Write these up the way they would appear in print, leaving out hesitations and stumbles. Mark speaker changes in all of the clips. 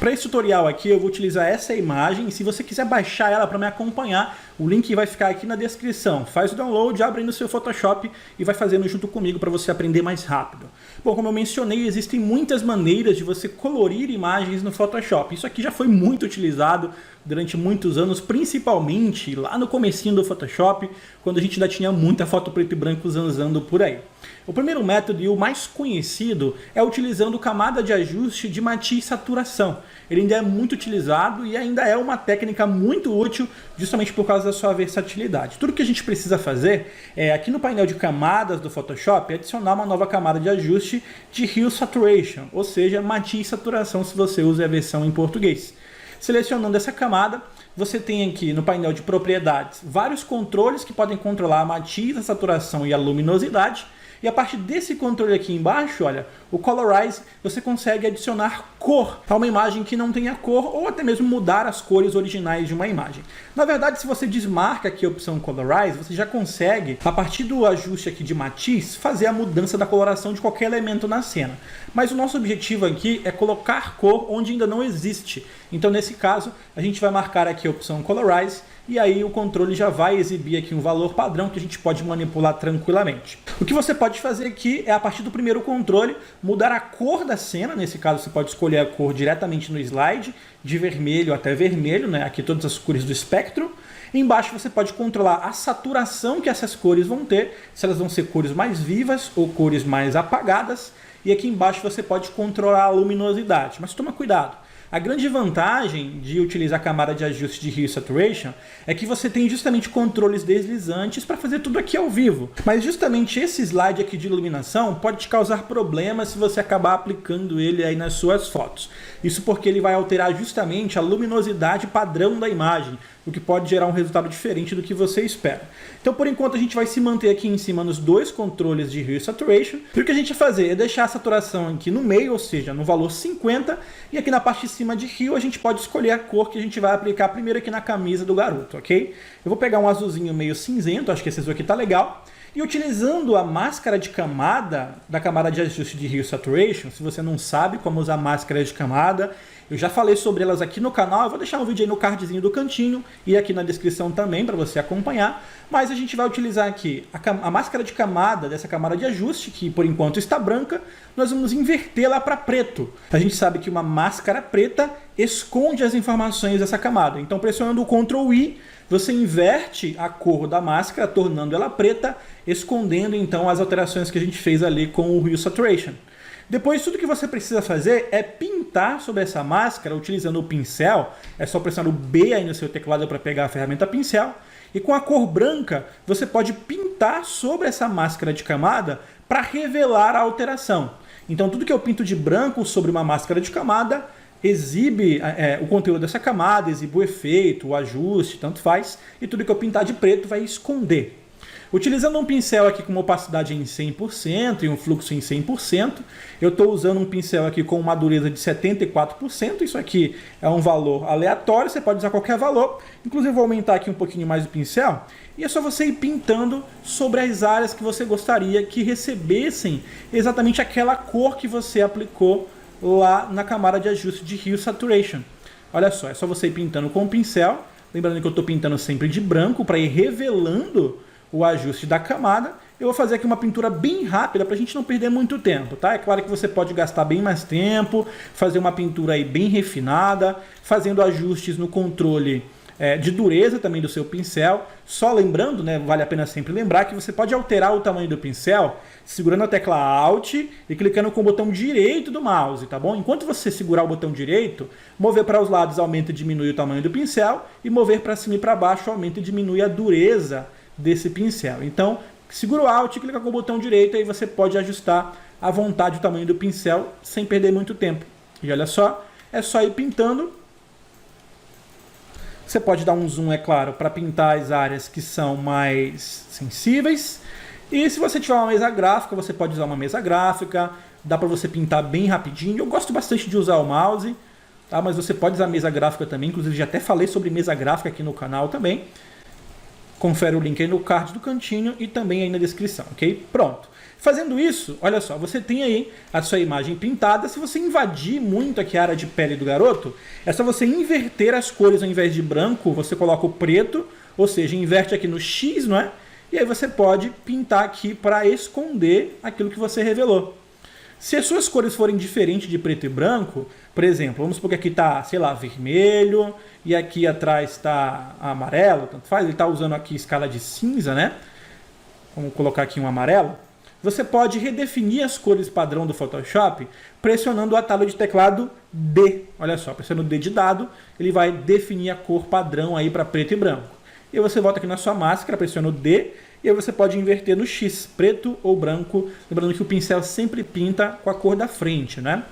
Speaker 1: Para esse tutorial aqui eu vou utilizar essa imagem e se você quiser baixar ela para me acompanhar, o link vai ficar aqui na descrição. Faz o download, abre aí no seu Photoshop e vai fazendo junto comigo para você aprender mais rápido. Bom, como eu mencionei, existem muitas maneiras de você colorir imagens no Photoshop. Isso aqui já foi muito utilizado durante muitos anos, principalmente lá no comecinho do Photoshop, quando a gente ainda tinha muita foto preto e branco zanzando por aí. O primeiro método e o mais conhecido é utilizando camada de ajuste de matiz e saturação. Ele ainda é muito utilizado e ainda é uma técnica muito útil justamente por causa da sua versatilidade. Tudo que a gente precisa fazer é, aqui no painel de camadas do Photoshop, adicionar uma nova camada de ajuste de Hue Saturation, ou seja, matiz e saturação se você usa a versão em português. Selecionando essa camada, você tem aqui no painel de propriedades vários controles que podem controlar a matiz, a saturação e a luminosidade. E a partir desse controle aqui embaixo, olha, o Colorize, você consegue adicionar cor a uma imagem que não tenha cor ou até mesmo mudar as cores originais de uma imagem. Na verdade, se você desmarca aqui a opção Colorize, você já consegue, a partir do ajuste aqui de matiz, fazer a mudança da coloração de qualquer elemento na cena. Mas o nosso objetivo aqui é colocar cor onde ainda não existe. Então, nesse caso, a gente vai marcar aqui a opção Colorize e aí o controle já vai exibir aqui um valor padrão que a gente pode manipular tranquilamente. O que você pode fazer aqui é, a partir do primeiro controle, mudar a cor da cena. Nesse caso, você pode escolher a cor diretamente no slide, de vermelho até vermelho, né? Aqui todas as cores do espectro. Embaixo você pode controlar a saturação que essas cores vão ter, se elas vão ser cores mais vivas ou cores mais apagadas. E aqui embaixo você pode controlar a luminosidade, mas toma cuidado. A grande vantagem de utilizar a camada de ajuste de Hue Saturation é que você tem justamente controles deslizantes para fazer tudo aqui ao vivo. Mas justamente esse slide aqui de iluminação pode te causar problemas se você acabar aplicando ele aí nas suas fotos. Isso porque ele vai alterar justamente a luminosidade padrão da imagem, o que pode gerar um resultado diferente do que você espera. Então, por enquanto, a gente vai se manter aqui em cima nos dois controles de Hue Saturation. E o que a gente vai fazer é deixar a saturação aqui no meio, ou seja, no valor 50, e aqui na parte de cima de Hue a gente pode escolher a cor que a gente vai aplicar primeiro aqui na camisa do garoto, ok? Eu vou pegar um azulzinho meio cinzento, acho que esse azul aqui tá legal. E utilizando a máscara de camada, da camada de ajuste de Hue Saturation, se você não sabe como usar máscara de camada, eu já falei sobre elas aqui no canal, eu vou deixar um vídeo aí no cardzinho do cantinho e aqui na descrição também para você acompanhar. Mas a gente vai utilizar aqui a máscara de camada, dessa camada de ajuste, que por enquanto está branca, nós vamos invertê-la para preto. A gente sabe que uma máscara preta esconde as informações dessa camada, então pressionando o Ctrl I, você inverte a cor da máscara, tornando ela preta, escondendo então as alterações que a gente fez ali com o Hue Saturation. Depois, tudo que você precisa fazer é pintar sobre essa máscara utilizando o pincel. É só pressionar o B aí no seu teclado para pegar a ferramenta pincel. E com a cor branca, você pode pintar sobre essa máscara de camada para revelar a alteração. Então, tudo que eu pinto de branco sobre uma máscara de camada exibe o conteúdo dessa camada, exibe o efeito, o ajuste, tanto faz. E tudo que eu pintar de preto vai esconder. Utilizando um pincel aqui com uma opacidade em 100% e um fluxo em 100%, eu estou usando um pincel aqui com uma dureza de 74%, isso aqui é um valor aleatório, você pode usar qualquer valor, inclusive vou aumentar aqui um pouquinho mais o pincel, e é só você ir pintando sobre as áreas que você gostaria que recebessem exatamente aquela cor que você aplicou lá na camada de ajuste de Hue Saturation. Olha só, é só você ir pintando com o pincel, lembrando que eu estou pintando sempre de branco para ir revelando o ajuste da camada. Eu vou fazer aqui uma pintura bem rápida para a gente não perder muito tempo, tá? É claro que você pode gastar bem mais tempo, fazer uma pintura aí bem refinada, fazendo ajustes no controle de dureza também do seu pincel. Só lembrando, né, vale a pena sempre lembrar que você pode alterar o tamanho do pincel segurando a tecla Alt e clicando com o botão direito do mouse, tá bom? Enquanto você segurar o botão direito, mover para os lados aumenta e diminui o tamanho do pincel, e mover para cima e para baixo aumenta e diminui a dureza desse pincel. Então, segura o Alt e clica com o botão direito, aí você pode ajustar à vontade o tamanho do pincel sem perder muito tempo. E olha só, é só ir pintando. Você pode dar um zoom, é claro, para pintar as áreas que são mais sensíveis. E se você tiver uma mesa gráfica, você pode usar uma mesa gráfica, dá para você pintar bem rapidinho. Eu gosto bastante de usar o mouse, tá? Mas você pode usar mesa gráfica também, inclusive já até falei sobre mesa gráfica aqui no canal também. Confere o link aí no card do cantinho e também aí na descrição, ok? Pronto. Fazendo isso, olha só, você tem aí a sua imagem pintada. Se você invadir muito aqui a área de pele do garoto, é só você inverter as cores. Ao invés de branco, você coloca o preto, ou seja, inverte aqui no X, não é? E aí você pode pintar aqui para esconder aquilo que você revelou. Se as suas cores forem diferentes de preto e branco, por exemplo, vamos supor que aqui está, sei lá, vermelho, e aqui atrás está amarelo, tanto faz, ele está usando aqui escala de cinza, né? Vamos colocar aqui um amarelo. Você pode redefinir as cores padrão do Photoshop pressionando o atalho de teclado D. Olha só, pressionando o D de dado, ele vai definir a cor padrão aí para preto e branco. E aí você volta aqui na sua máscara, pressiona o D, e aí você pode inverter no X, preto ou branco. Lembrando que o pincel sempre pinta com a cor da frente, né?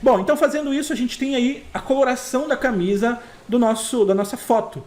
Speaker 1: Bom, então fazendo isso, a gente tem aí a coloração da camisa da nossa foto.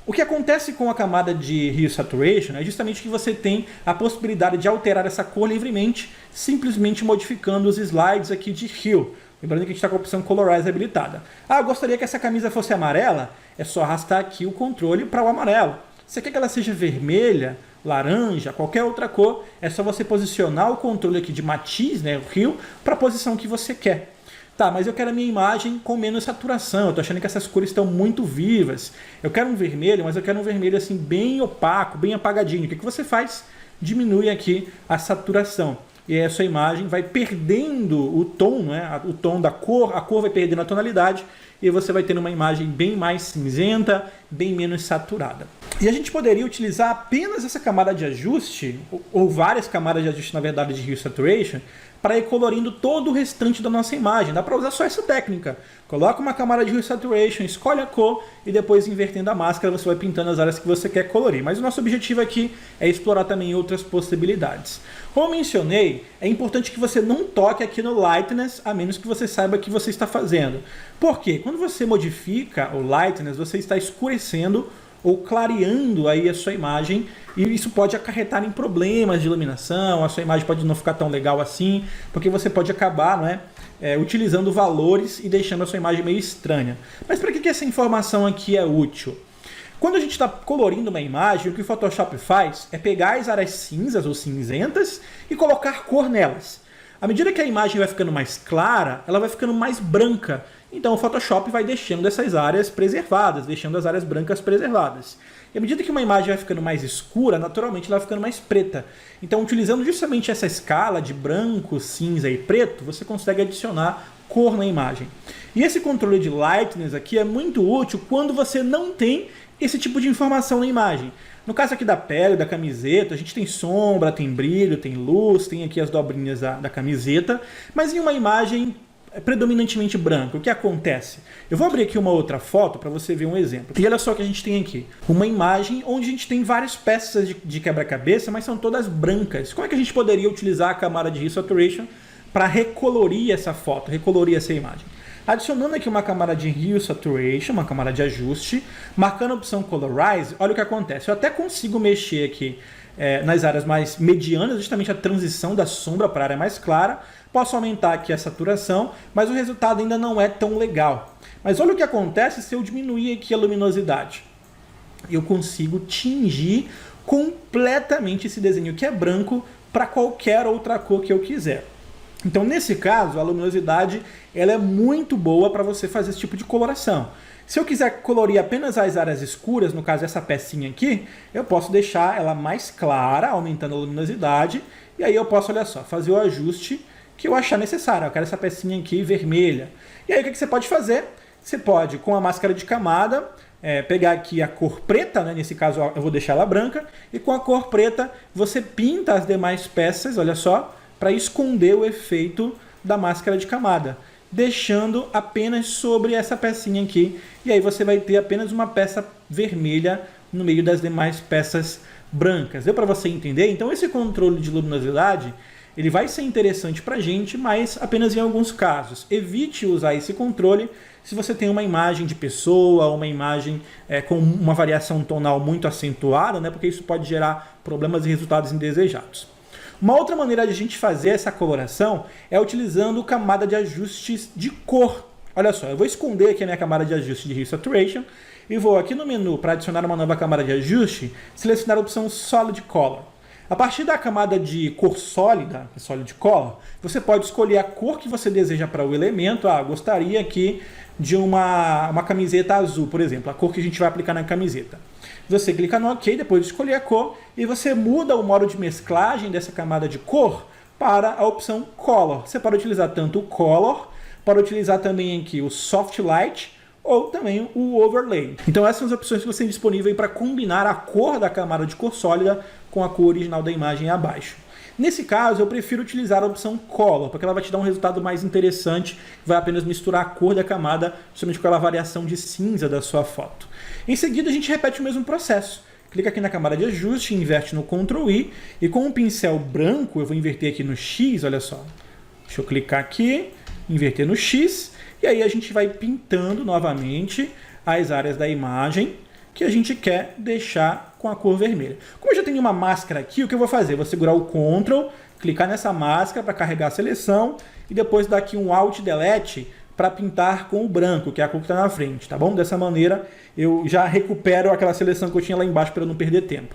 Speaker 1: O que acontece com a camada de Hue Saturation é justamente que você tem a possibilidade de alterar essa cor livremente, simplesmente modificando os slides aqui de Hue. Lembrando que a gente está com a opção Colorize habilitada. Ah, eu gostaria que essa camisa fosse amarela? É só arrastar aqui o controle para o amarelo. Você quer que ela seja vermelha, laranja, qualquer outra cor, é só você posicionar o controle aqui de matiz, né, o Hue, para a posição que você quer. Tá, mas eu quero a minha imagem com menos saturação, eu tô achando que essas cores estão muito vivas. Eu quero um vermelho, mas eu quero um vermelho assim bem opaco, bem apagadinho. O que você faz? Diminui aqui a saturação. E aí a sua imagem vai perdendo o tom, né? O tom da cor, a cor vai perdendo a tonalidade, e você vai ter uma imagem bem mais cinzenta, bem menos saturada. E a gente poderia utilizar apenas essa camada de ajuste, ou várias camadas de ajuste, na verdade, de Hue Saturation, para ir colorindo todo o restante da nossa imagem. Dá para usar só essa técnica. Coloca uma camada de Hue Saturation, escolhe a cor e depois, invertendo a máscara, você vai pintando as áreas que você quer colorir. Mas o nosso objetivo aqui é explorar também outras possibilidades. Como eu mencionei, é importante que você não toque aqui no Lightness, a menos que você saiba o que você está fazendo. Por quê? Quando você modifica o Lightness, você está escurecendo ou clareando aí a sua imagem, e isso pode acarretar em problemas de iluminação. A sua imagem pode não ficar tão legal assim, porque você pode acabar, não é, utilizando valores e deixando a sua imagem meio estranha. Mas para que essa informação aqui é útil? Quando a gente está colorindo uma imagem, o que o Photoshop faz é pegar as áreas cinzas ou cinzentas e colocar cor nelas. À medida que a imagem vai ficando mais clara, ela vai ficando mais branca. Então o Photoshop vai deixando essas áreas preservadas, deixando as áreas brancas preservadas. E à medida que uma imagem vai ficando mais escura, naturalmente ela vai ficando mais preta. Então, utilizando justamente essa escala de branco, cinza e preto, você consegue adicionar cor na imagem. E esse controle de lightness aqui é muito útil quando você não tem esse tipo de informação na imagem. No caso aqui da pele, da camiseta, a gente tem sombra, tem brilho, tem luz, tem aqui as dobrinhas da camiseta, mas em uma imagem predominantemente branca, o que acontece? Eu vou abrir aqui uma outra foto para você ver um exemplo. E olha só o que a gente tem aqui. Uma imagem onde a gente tem várias peças de quebra-cabeça, mas são todas brancas. Como é que a gente poderia utilizar a camada de Hue Saturation para recolorir essa foto, recolorir essa imagem? Adicionando aqui uma camada de Hue Saturation, uma camada de ajuste, marcando a opção Colorize, olha o que acontece. Eu até consigo mexer aqui nas áreas mais medianas, justamente a transição da sombra para a área mais clara. Posso aumentar aqui a saturação, mas o resultado ainda não é tão legal. Mas olha o que acontece se eu diminuir aqui a luminosidade. Eu consigo tingir completamente esse desenho que é branco para qualquer outra cor que eu quiser. Então, nesse caso, a luminosidade ela é muito boa para você fazer esse tipo de coloração. Se eu quiser colorir apenas as áreas escuras, no caso essa pecinha aqui, eu posso deixar ela mais clara, aumentando a luminosidade, e aí eu posso, olha só, fazer o ajuste que eu achar necessário. Eu quero essa pecinha aqui vermelha. E aí o que você pode fazer? Você pode, com a máscara de camada, pegar aqui a cor preta, né? Nesse caso eu vou deixar ela branca, e com a cor preta você pinta as demais peças, olha só, para esconder o efeito da máscara de camada, deixando apenas sobre essa pecinha aqui, e aí você vai ter apenas uma peça vermelha no meio das demais peças brancas. Deu para você entender? Então esse controle de luminosidade ele vai ser interessante para a gente, mas apenas em alguns casos. Evite usar esse controle se você tem uma imagem de pessoa, uma imagem com uma variação tonal muito acentuada, né? Porque isso pode gerar problemas e resultados indesejados. Uma outra maneira de a gente fazer essa coloração é utilizando camada de ajustes de cor. Olha só, eu vou esconder aqui a minha camada de ajuste de Hue Saturation e vou aqui no menu para adicionar uma nova camada de ajuste, selecionar a opção Solid Color. A partir da camada de cor sólida, Solid Color, você pode escolher a cor que você deseja para o elemento. Gostaria aqui de uma camiseta azul, por exemplo, a cor que a gente vai aplicar na camiseta. Você clica no OK, depois de escolher a cor, e você muda o modo de mesclagem dessa camada de cor para a opção Color. Você pode utilizar tanto o Color, pode utilizar também aqui o Soft Light, ou também o Overlay. Então essas são as opções que você tem disponível para combinar a cor da camada de cor sólida com a cor original da imagem abaixo. Nesse caso, eu prefiro utilizar a opção Color, porque ela vai te dar um resultado mais interessante, vai apenas misturar a cor da camada, justamente com aquela variação de cinza da sua foto. Em seguida, a gente repete o mesmo processo. Clica aqui na camada de ajuste, inverte no Ctrl I, e com um pincel branco, eu vou inverter aqui no X, olha só. Deixa eu clicar aqui, inverter no X, e aí a gente vai pintando novamente as áreas da imagem que a gente quer deixar com a cor vermelha. Como eu já tenho uma máscara aqui, o que eu vou fazer? Eu vou segurar o Ctrl, clicar nessa máscara para carregar a seleção e depois dar aqui um Alt Delete para pintar com o branco, que é a cor que está na frente, tá bom? Dessa maneira eu já recupero aquela seleção que eu tinha lá embaixo para não perder tempo.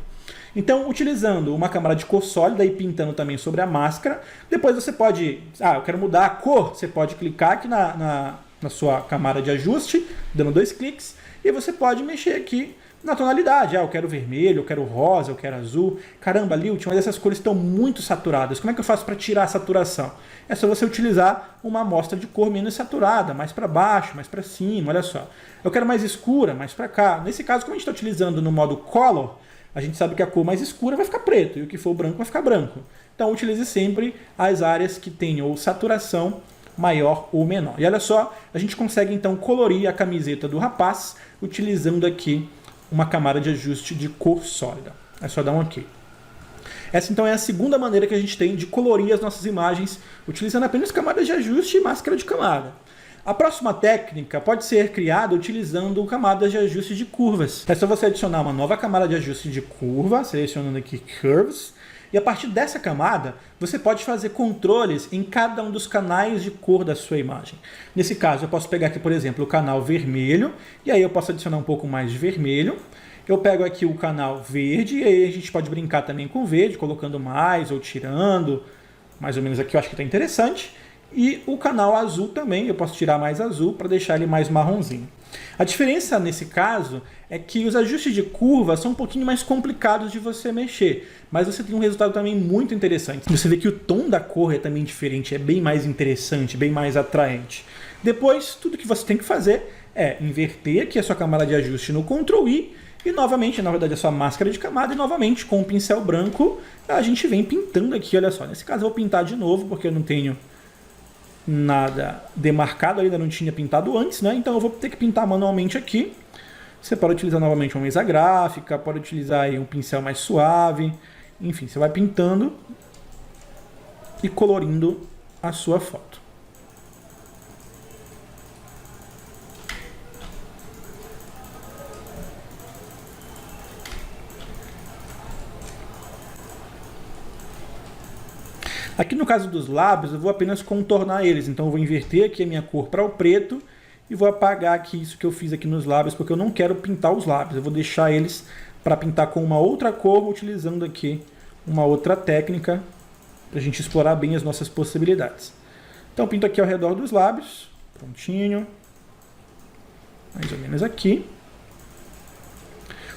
Speaker 1: Então, utilizando uma camada de cor sólida e pintando também sobre a máscara, depois você pode... eu quero mudar a cor, você pode clicar aqui na sua camada de ajuste, dando 2 cliques, e você pode mexer aqui na tonalidade. Eu quero vermelho, eu quero rosa, eu quero azul. Caramba, Lilt, mas essas cores estão muito saturadas. Como é que eu faço para tirar a saturação? É só você utilizar uma amostra de cor menos saturada, mais para baixo, mais para cima, olha só. Eu quero mais escura, mais para cá. Nesse caso, como a gente está utilizando no modo Color, a gente sabe que a cor mais escura vai ficar preto e o que for branco vai ficar branco. Então utilize sempre as áreas que tenham saturação maior ou menor. E olha só, a gente consegue então colorir a camiseta do rapaz utilizando aqui uma camada de ajuste de cor sólida. É só dar um OK. Essa então é a segunda maneira que a gente tem de colorir as nossas imagens utilizando apenas camadas de ajuste e máscara de camada. A próxima técnica pode ser criada utilizando camadas de ajuste de curvas. É só você adicionar uma nova camada de ajuste de curva, selecionando aqui Curves, e a partir dessa camada você pode fazer controles em cada um dos canais de cor da sua imagem. Nesse caso eu posso pegar aqui, por exemplo, o canal vermelho, e aí eu posso adicionar um pouco mais de vermelho. Eu pego aqui o canal verde, e aí a gente pode brincar também com o verde, colocando mais ou tirando, mais ou menos aqui eu acho que está interessante. E o canal azul também, eu posso tirar mais azul para deixar ele mais marronzinho. A diferença nesse caso é que os ajustes de curva são um pouquinho mais complicados de você mexer, mas você tem um resultado também muito interessante. Você vê que o tom da cor é também diferente, é bem mais interessante, bem mais atraente. Depois, tudo que você tem que fazer é inverter aqui a sua camada de ajuste no Ctrl I e novamente, na verdade, a sua máscara de camada e novamente com o pincel branco a gente vem pintando aqui, olha só. Nesse caso eu vou pintar de novo porque eu não tenho nada demarcado, ainda não tinha pintado antes, né? Então eu vou ter que pintar manualmente aqui. Você pode utilizar novamente uma mesa gráfica, pode utilizar aí um pincel mais suave, enfim, você vai pintando e colorindo a sua foto. Aqui no caso dos lábios, eu vou apenas contornar eles. Então eu vou inverter aqui a minha cor para o preto e vou apagar aqui isso que eu fiz aqui nos lábios, porque eu não quero pintar os lábios. Eu vou deixar eles para pintar com uma outra cor, utilizando aqui uma outra técnica para a gente explorar bem as nossas possibilidades. Então eu pinto aqui ao redor dos lábios, prontinho, mais ou menos aqui.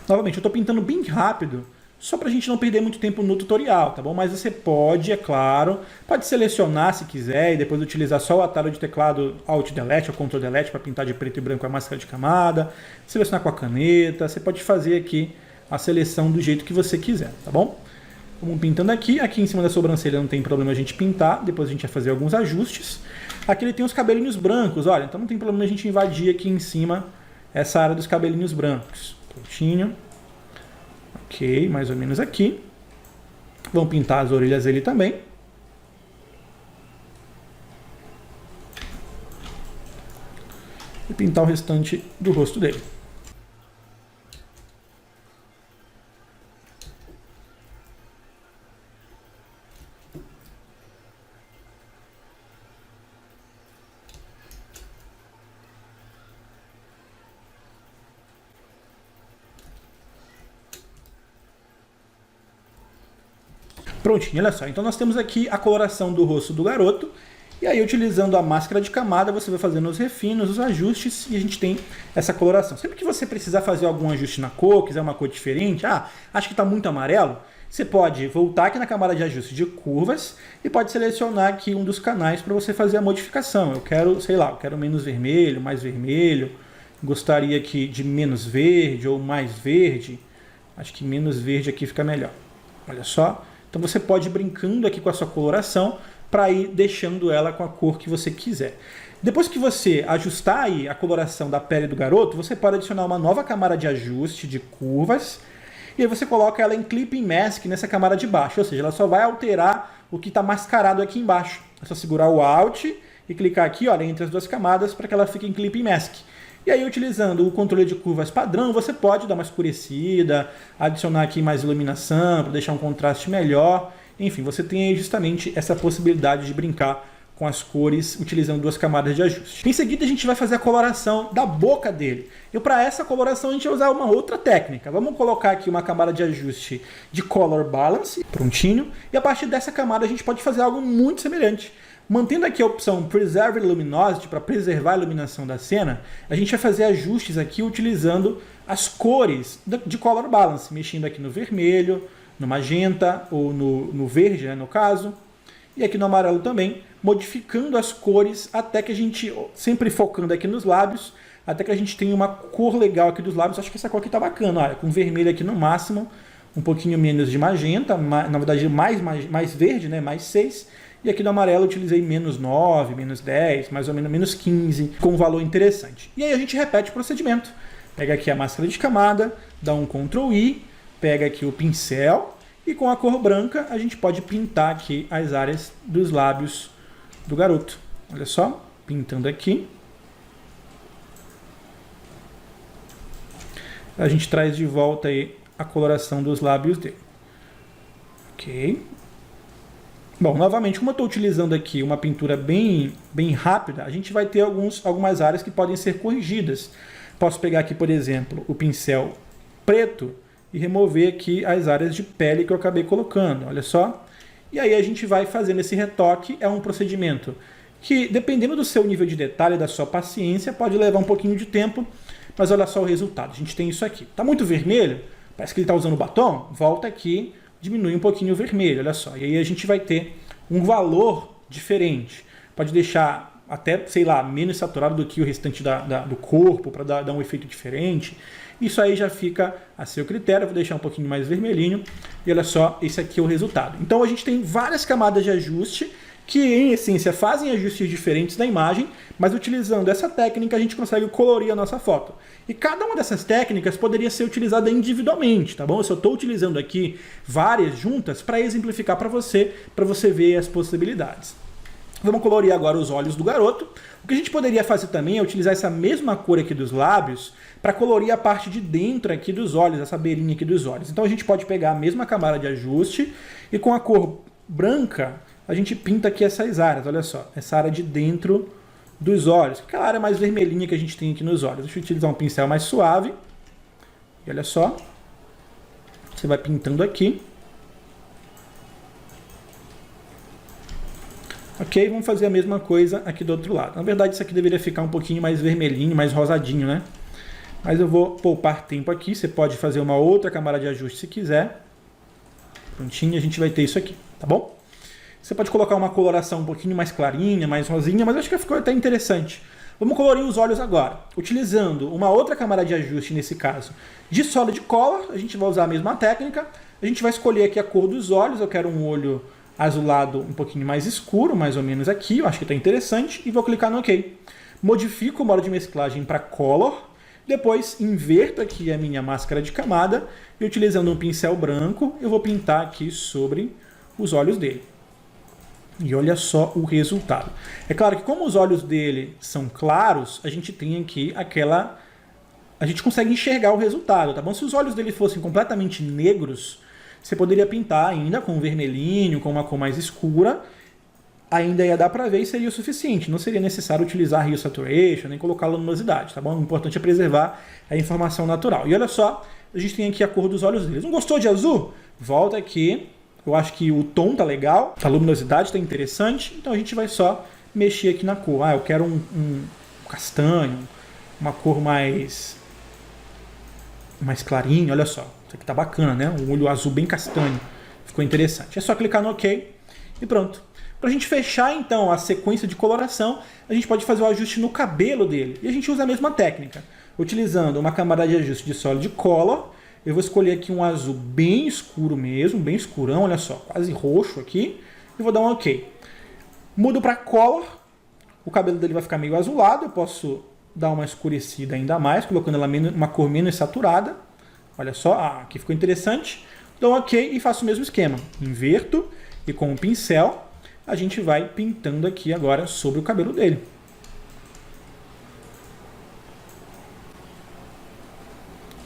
Speaker 1: Novamente, eu estou pintando bem rápido, só para a gente não perder muito tempo no tutorial, tá bom? Mas você pode, é claro, pode selecionar se quiser e depois utilizar só o atalho de teclado Alt Delete ou Ctrl Delete para pintar de preto e branco a máscara de camada, selecionar com a caneta, você pode fazer aqui a seleção do jeito que você quiser, tá bom? Vamos pintando aqui, aqui em cima da sobrancelha não tem problema a gente pintar, depois a gente vai fazer alguns ajustes. Aqui ele tem os cabelinhos brancos, olha, então não tem problema a gente invadir aqui em cima essa área dos cabelinhos brancos. Prontinho. Ok, mais ou menos aqui. Vamos pintar as orelhas dele também. E pintar o restante do rosto dele. Prontinho, olha só. Então nós temos aqui a coloração do rosto do garoto. E aí, utilizando a máscara de camada, você vai fazendo os refinos, os ajustes, e a gente tem essa coloração. Sempre que você precisar fazer algum ajuste na cor, quiser uma cor diferente, acho que está muito amarelo, você pode voltar aqui na camada de ajuste de curvas e pode selecionar aqui um dos canais para você fazer a modificação. Eu quero, sei lá, eu quero menos vermelho, mais vermelho, gostaria aqui de menos verde ou mais verde. Acho que menos verde aqui fica melhor. Olha só. Então você pode ir brincando aqui com a sua coloração para ir deixando ela com a cor que você quiser. Depois que você ajustar aí a coloração da pele do garoto, você pode adicionar uma nova camada de ajuste de curvas e aí você coloca ela em Clipping Mask nessa camada de baixo, ou seja, ela só vai alterar o que está mascarado aqui embaixo. É só segurar o Alt e clicar aqui, olha, entre as duas camadas para que ela fique em Clipping Mask. E aí, utilizando o controle de curvas padrão, você pode dar uma escurecida, adicionar aqui mais iluminação para deixar um contraste melhor. Enfim, você tem aí justamente essa possibilidade de brincar com as cores utilizando duas camadas de ajuste. Em seguida, a gente vai fazer a coloração da boca dele. E para essa coloração, a gente vai usar uma outra técnica. Vamos colocar aqui uma camada de ajuste de Color Balance, prontinho. E a partir dessa camada, a gente pode fazer algo muito semelhante. Mantendo aqui a opção Preserve Luminosity, para preservar a iluminação da cena, a gente vai fazer ajustes aqui utilizando as cores de Color Balance, mexendo aqui no vermelho, no magenta ou no verde, né, no caso, e aqui no amarelo também, modificando as cores até que a gente, sempre focando aqui nos lábios, até que a gente tenha uma cor legal aqui dos lábios. Acho que essa cor aqui tá bacana, olha, com vermelho aqui no máximo, um pouquinho menos de magenta, na verdade mais verde, né, mais 6, e aqui no amarelo eu utilizei menos 9, menos 10, mais ou menos menos 15, com um valor interessante. E aí a gente repete o procedimento. Pega aqui a máscara de camada, dá um Ctrl I, pega aqui o pincel e com a cor branca a gente pode pintar aqui as áreas dos lábios do garoto. Olha só, pintando aqui. A gente traz de volta aí a coloração dos lábios dele. Ok. Bom, novamente, como eu estou utilizando aqui uma pintura bem rápida, a gente vai ter algumas áreas que podem ser corrigidas. Posso pegar aqui, por exemplo, o pincel preto e remover aqui as áreas de pele que eu acabei colocando, olha só. E aí a gente vai fazendo esse retoque, é um procedimento que, dependendo do seu nível de detalhe, da sua paciência, pode levar um pouquinho de tempo, mas olha só o resultado. A gente tem isso aqui. Está muito vermelho? Parece que ele está usando batom? Volta aqui, diminui um pouquinho o vermelho, olha só. E aí a gente vai ter um valor diferente. Pode deixar até, sei lá, menos saturado do que o restante do corpo, para dar um efeito diferente. Isso aí já fica a seu critério. Eu vou deixar um pouquinho mais vermelhinho. E olha só, esse aqui é o resultado. Então a gente tem várias camadas de ajuste que, em essência, fazem ajustes diferentes na imagem, mas utilizando essa técnica a gente consegue colorir a nossa foto. E cada uma dessas técnicas poderia ser utilizada individualmente, tá bom? Eu só estou utilizando aqui várias juntas para exemplificar para você ver as possibilidades. Vamos colorir agora os olhos do garoto. O que a gente poderia fazer também é utilizar essa mesma cor aqui dos lábios para colorir a parte de dentro aqui dos olhos, essa beirinha aqui dos olhos. Então a gente pode pegar a mesma camada de ajuste e com a cor branca a gente pinta aqui essas áreas, olha só, essa área de dentro dos olhos, aquela área mais vermelhinha que a gente tem aqui nos olhos. Deixa eu utilizar um pincel mais suave, e olha só, você vai pintando aqui. Ok, vamos fazer a mesma coisa aqui do outro lado. Na verdade, isso aqui deveria ficar um pouquinho mais vermelhinho, mais rosadinho, né? Mas eu vou poupar tempo aqui, você pode fazer uma outra camada de ajuste se quiser. Prontinho, a gente vai ter isso aqui, tá bom? Você pode colocar uma coloração um pouquinho mais clarinha, mais rosinha, mas acho que ficou até interessante. Vamos colorir os olhos agora. Utilizando uma outra camada de ajuste, nesse caso, de Solid Color, a gente vai usar a mesma técnica. A gente vai escolher aqui a cor dos olhos. Eu quero um olho azulado um pouquinho mais escuro, mais ou menos aqui. Eu acho que está interessante. E vou clicar no OK. Modifico o modo de mesclagem para Color. Depois inverto aqui a minha máscara de camada. E utilizando um pincel branco, eu vou pintar aqui sobre os olhos dele. E olha só o resultado. É claro que como os olhos dele são claros, a gente tem aqui a gente consegue enxergar o resultado, tá bom? Se os olhos dele fossem completamente negros, você poderia pintar ainda com um vermelhinho, com uma cor mais escura, ainda ia dar para ver e seria o suficiente. Não seria necessário utilizar Hue Saturation, nem colocar luminosidade, tá bom? O importante é preservar a informação natural. E olha só, a gente tem aqui a cor dos olhos deles. Não gostou de azul? Volta aqui, Eu acho que o tom tá legal, a luminosidade tá interessante, então a gente vai só mexer aqui na cor. Eu quero um castanho, uma cor mais clarinho, olha só. Isso aqui tá bacana, né? Um olho azul bem castanho. Ficou interessante. É só clicar no OK e pronto. Para a gente fechar, então, a sequência de coloração, a gente pode fazer o ajuste no cabelo dele. E a gente usa a mesma técnica. Utilizando uma camada de ajuste de Solid Color, eu vou escolher aqui um azul bem escuro mesmo, bem escurão, olha só, quase roxo aqui. E vou dar um OK. Mudo para Color. O cabelo dele vai ficar meio azulado. Eu posso dar uma escurecida ainda mais, colocando ela uma cor menos saturada. Olha só, aqui ficou interessante. Dou um OK e faço o mesmo esquema. Inverto e com o pincel a gente vai pintando aqui agora sobre o cabelo dele.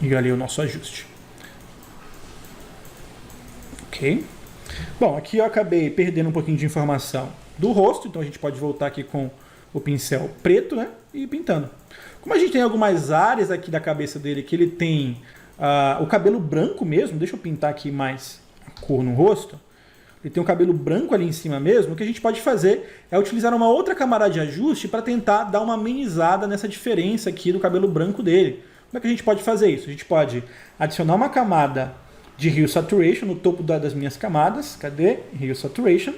Speaker 1: E olha aí o nosso ajuste. Ok. Bom, aqui eu acabei perdendo um pouquinho de informação do rosto, então a gente pode voltar aqui com o pincel preto, né, e ir pintando. Como a gente tem algumas áreas aqui da cabeça dele que ele tem o cabelo branco mesmo, deixa eu pintar aqui mais a cor no rosto. Ele tem um cabelo branco ali em cima mesmo, o que a gente pode fazer é utilizar uma outra camada de ajuste para tentar dar uma amenizada nessa diferença aqui do cabelo branco dele. Como é que a gente pode fazer isso? A gente pode adicionar uma camada de Hue Saturation no topo das minhas camadas. Cadê? Hue Saturation.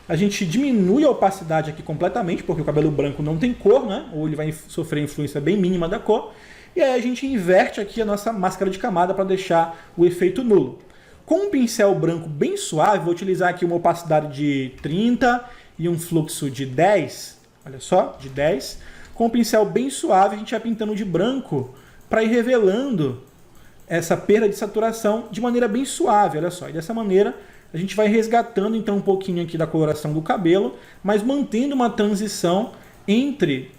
Speaker 1: A gente diminui a opacidade aqui completamente, porque o cabelo branco não tem cor, né? Ou ele vai sofrer influência bem mínima da cor. E aí a gente inverte aqui a nossa máscara de camada para deixar o efeito nulo. Com um pincel branco bem suave, vou utilizar aqui uma opacidade de 30 e um fluxo de 10. Olha só, de 10. Com um pincel bem suave, a gente vai pintando de branco para ir revelando essa perda de saturação de maneira bem suave, olha só. E dessa maneira a gente vai resgatando então um pouquinho aqui da coloração do cabelo, mas mantendo uma transição entre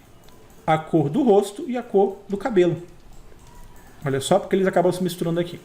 Speaker 1: a cor do rosto e a cor do cabelo. Olha só, porque eles acabam se misturando aqui.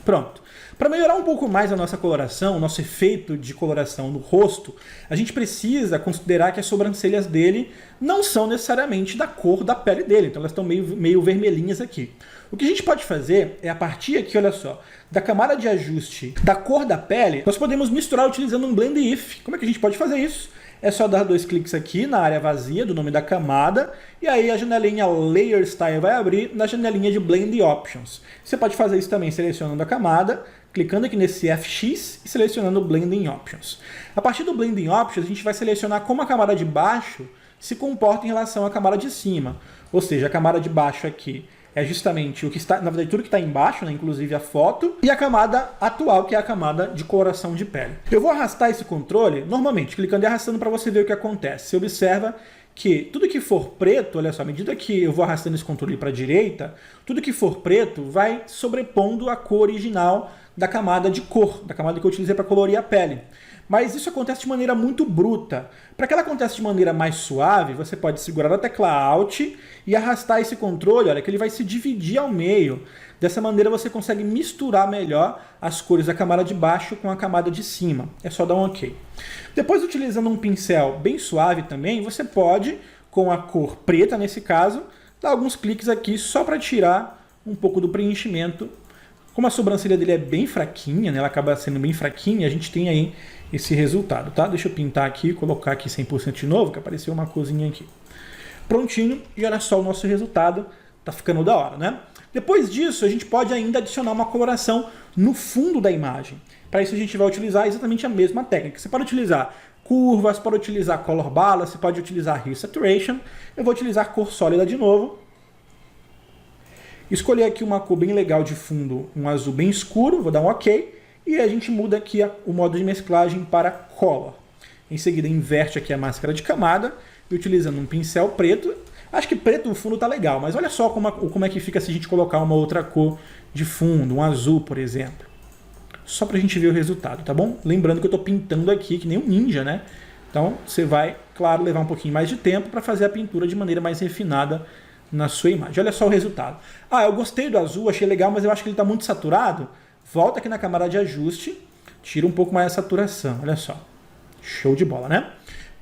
Speaker 1: Pronto. Para melhorar um pouco mais a nossa coloração, o nosso efeito de coloração no rosto, a gente precisa considerar que as sobrancelhas dele não são necessariamente da cor da pele dele, então elas estão meio vermelhinhas aqui. O que a gente pode fazer é, a partir aqui, olha só, da camada de ajuste da cor da pele, nós podemos misturar utilizando um Blend If. Como é que a gente pode fazer isso? É só dar 2 cliques aqui na área vazia do nome da camada e aí a janelinha Layer Style vai abrir na janelinha de Blend Options. Você pode fazer isso também selecionando a camada, clicando aqui nesse FX e selecionando o Blending Options. A partir do Blending Options, a gente vai selecionar como a camada de baixo se comporta em relação à camada de cima. Ou seja, a camada de baixo aqui é justamente o que está, na verdade, tudo que está embaixo, né, inclusive a foto, e a camada atual, que é a camada de coloração de pele. Eu vou arrastar esse controle, normalmente, clicando e arrastando para você ver o que acontece. Você observa que tudo que for preto, olha só, à medida que eu vou arrastando esse controle para a direita, tudo que for preto vai sobrepondo a cor original da camada de cor, da camada que eu utilizei para colorir a pele. Mas isso acontece de maneira muito bruta. Para que ela aconteça de maneira mais suave, você pode segurar a tecla Alt e arrastar esse controle, olha, que ele vai se dividir ao meio. Dessa maneira você consegue misturar melhor as cores da camada de baixo com a camada de cima. É só dar um OK. Depois, utilizando um pincel bem suave também, você pode, com a cor preta nesse caso, dar alguns cliques aqui só para tirar um pouco do preenchimento. Como a sobrancelha dele é bem fraquinha, né, ela acaba sendo bem fraquinha, a gente tem aí esse resultado, tá? Deixa eu pintar aqui, colocar aqui 100% de novo, que apareceu uma corzinha aqui. Prontinho, e olha só o nosso resultado, tá ficando da hora, né? Depois disso, a gente pode ainda adicionar uma coloração no fundo da imagem. Para isso a gente vai utilizar exatamente a mesma técnica. Você pode utilizar curvas, pode utilizar color balance, você pode utilizar Hue Saturation. Eu vou utilizar cor sólida de novo. Escolher aqui uma cor bem legal de fundo, um azul bem escuro, vou dar um OK. E a gente muda aqui o modo de mesclagem para Color. Em seguida, inverte aqui a máscara de camada e utilizando um pincel preto. Acho que preto no fundo tá legal, mas olha só como é que fica se a gente colocar uma outra cor de fundo, um azul, por exemplo. Só pra gente ver o resultado, tá bom? Lembrando que eu tô pintando aqui que nem um ninja, né? Então você vai, claro, levar um pouquinho mais de tempo para fazer a pintura de maneira mais refinada na sua imagem. Olha só o resultado. Eu gostei do azul, achei legal, mas eu acho que ele tá muito saturado. Volta aqui na camada de ajuste, tira um pouco mais a saturação, olha só. Show de bola, né?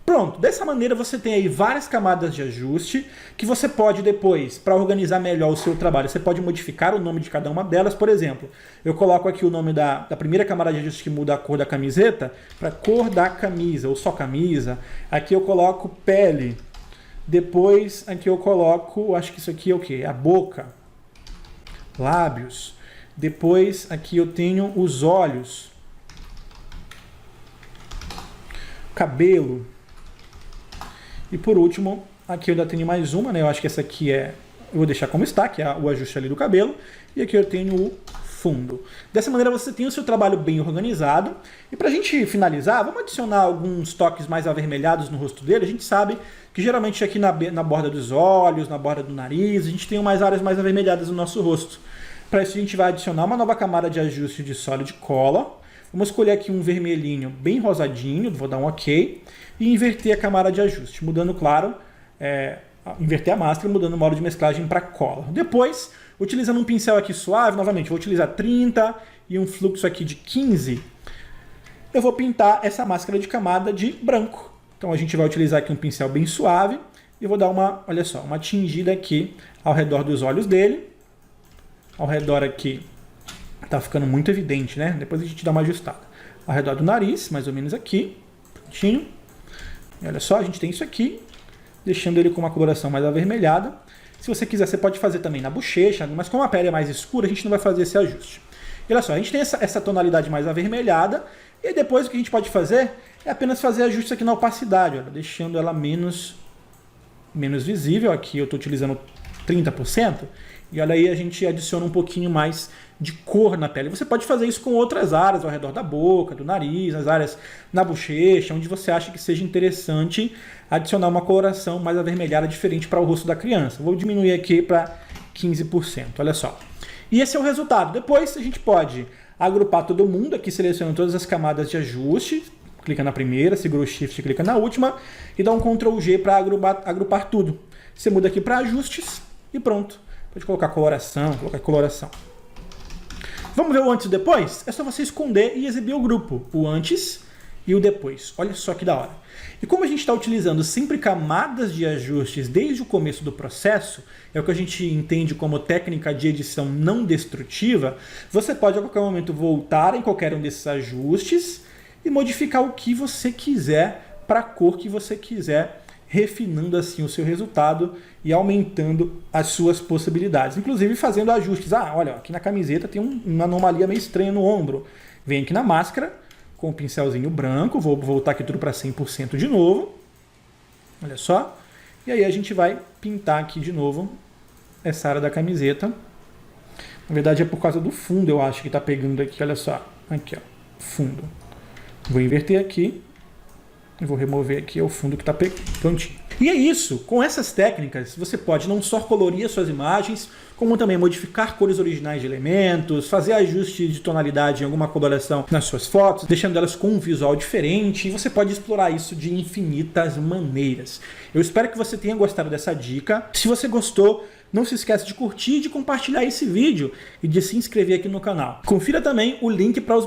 Speaker 1: Pronto, dessa maneira você tem aí várias camadas de ajuste que você pode depois, para organizar melhor o seu trabalho, você pode modificar o nome de cada uma delas. Por exemplo, eu coloco aqui o nome da primeira camada de ajuste que muda a cor da camiseta para cor da camisa, ou só camisa. Aqui eu coloco pele. Depois aqui eu coloco, acho que isso aqui é o quê? A boca, lábios. Depois aqui eu tenho os olhos, cabelo. E por último, aqui eu ainda tenho mais uma, né? Eu acho que essa aqui eu vou deixar como está, que é o ajuste ali do cabelo. E aqui eu tenho o fundo. Dessa maneira você tem o seu trabalho bem organizado. E para a gente finalizar, vamos adicionar alguns toques mais avermelhados no rosto dele. A gente sabe que geralmente aqui na borda dos olhos, na borda do nariz, a gente tem umas áreas mais avermelhadas no nosso rosto. Para isso a gente vai adicionar uma nova camada de ajuste de Solid Color. Vamos escolher aqui um vermelhinho bem rosadinho, vou dar um OK. E inverter a camada de ajuste, mudando, claro, inverter a máscara, mudando o modo de mesclagem para Color. Depois, utilizando um pincel aqui suave, novamente, vou utilizar 30 e um fluxo aqui de 15, eu vou pintar essa máscara de camada de branco. Então a gente vai utilizar aqui um pincel bem suave e vou dar olha só, uma tingida aqui ao redor dos olhos dele. Ao redor aqui, tá ficando muito evidente, né? Depois a gente dá uma ajustada. Ao redor do nariz, mais ou menos aqui, prontinho. E olha só, a gente tem isso aqui, deixando ele com uma coloração mais avermelhada. Se você quiser, você pode fazer também na bochecha, mas como a pele é mais escura, a gente não vai fazer esse ajuste. E olha só, a gente tem essa tonalidade mais avermelhada, e depois o que a gente pode fazer é apenas fazer ajustes aqui na opacidade, olha, deixando ela menos visível. Aqui eu estou utilizando 30%, e olha aí a gente adiciona um pouquinho mais de cor na pele. Você pode fazer isso com outras áreas ao redor da boca, do nariz, nas áreas na bochecha, onde você acha que seja interessante adicionar uma coloração mais avermelhada diferente para o rosto da criança. Vou diminuir aqui para 15%, olha só. E esse é o resultado. Depois a gente pode agrupar todo mundo, aqui selecionando todas as camadas de ajuste, clica na primeira, segura o Shift e clica na última, e dá um Ctrl G para agrupar tudo. Você muda aqui para ajustes e pronto. Pode colocar coloração, Vamos ver o antes e o depois? É só você esconder e exibir o grupo, o antes e o depois. Olha só que da hora. E como a gente está utilizando sempre camadas de ajustes desde o começo do processo, é o que a gente entende como técnica de edição não destrutiva, você pode a qualquer momento voltar em qualquer um desses ajustes e modificar o que você quiser para a cor que você quiser, refinando assim o seu resultado e aumentando as suas possibilidades. Inclusive fazendo ajustes. Olha, aqui na camiseta tem uma anomalia meio estranha no ombro. Vem aqui na máscara com o pincelzinho branco, vou voltar aqui tudo para 100% de novo. Olha só. E aí a gente vai pintar aqui de novo essa área da camiseta. Na verdade é por causa do fundo, eu acho que está pegando aqui, olha só. Aqui, ó, fundo. Vou inverter aqui. E vou remover aqui o fundo que está prontinho. E é isso. Com essas técnicas, você pode não só colorir as suas imagens, como também modificar cores originais de elementos, fazer ajustes de tonalidade em alguma coloração nas suas fotos, deixando elas com um visual diferente. E você pode explorar isso de infinitas maneiras. Eu espero que você tenha gostado dessa dica. Se você gostou, não se esqueça de curtir e de compartilhar esse vídeo e de se inscrever aqui no canal. Confira também o link para os